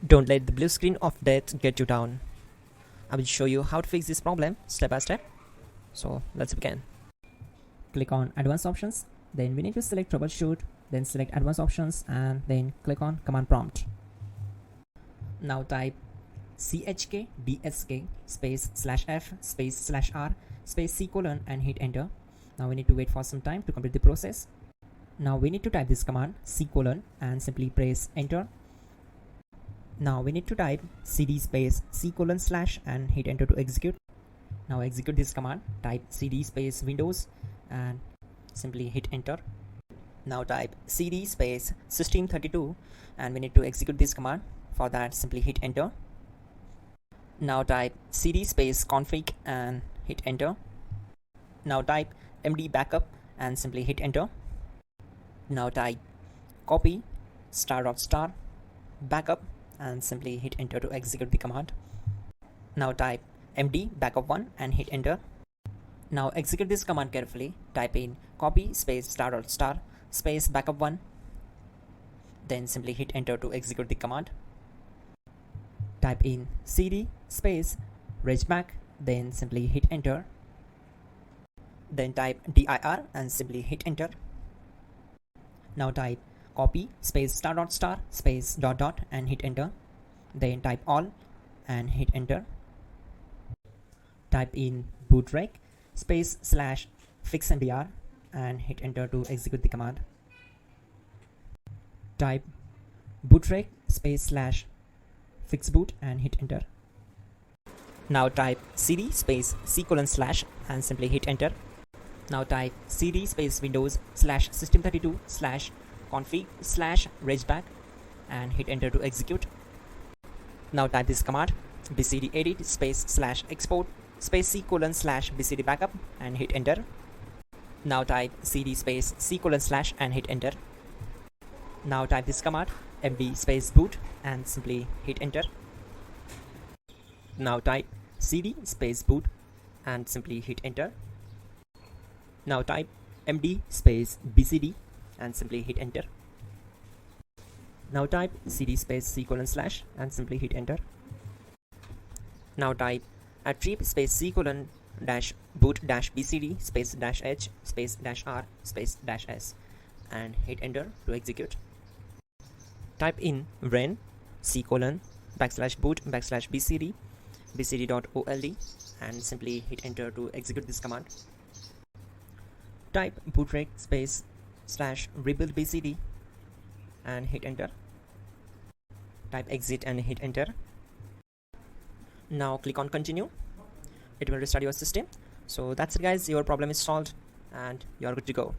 Don't let the blue screen of death get you down. I will show you how to fix this problem step by step. So let's begin. Click on Advanced Options, then we need to select Troubleshoot, then select Advanced Options and then click on Command Prompt. Now type chkdsk space /f space /r space c colon and hit enter. Now we need to wait for some time to complete the process. Now we need to type this command c colon and simply press enter. Now we need to type cd space c colon / and hit enter to execute. Now execute this command, type cd space Windows and simply hit enter. Now type cd space SYSTEM32 and we need to execute this command. For that, simply hit enter. Now type cd space config and hit enter. Now type md backup and simply hit enter. Now type copy ** backup and simply hit enter to execute the command. Now type md backup1 and hit enter. Now execute this command carefully. Type in copy space ** space backup1, then simply hit enter to execute the command. Type in cd space regback, then simply hit enter. Then type dir and simply hit enter. Now type copy space ** space ... and hit enter. Then type all and hit enter. Type in bootrec space /fixmdr and hit enter to execute the command. Type bootrec space /fixboot and hit enter. Now type cd space c colon / and simply hit enter. Now type cd space Windows /System32 /config /regback and hit enter to execute. Now type this command bcd edit space /export space c colon /bcd backup and hit enter. Now type cd space c colon / and hit enter. Now type this command md space boot and simply hit enter. Now type cd space boot and simply hit enter. Now type md space bcd and simply hit enter. Now type cd space c colon / and simply hit enter. Now type attrib space c colon -boot -bcd space -h space -r space -s and hit enter to execute. Type in ren c colon /boot /bcd bcd.old and simply hit enter to execute this command. Type bootrec space /rebuild bcd and hit enter. Type exit and hit enter. Now click on continue. It will restart your system. So that's it guys, your problem is solved and you're good to go.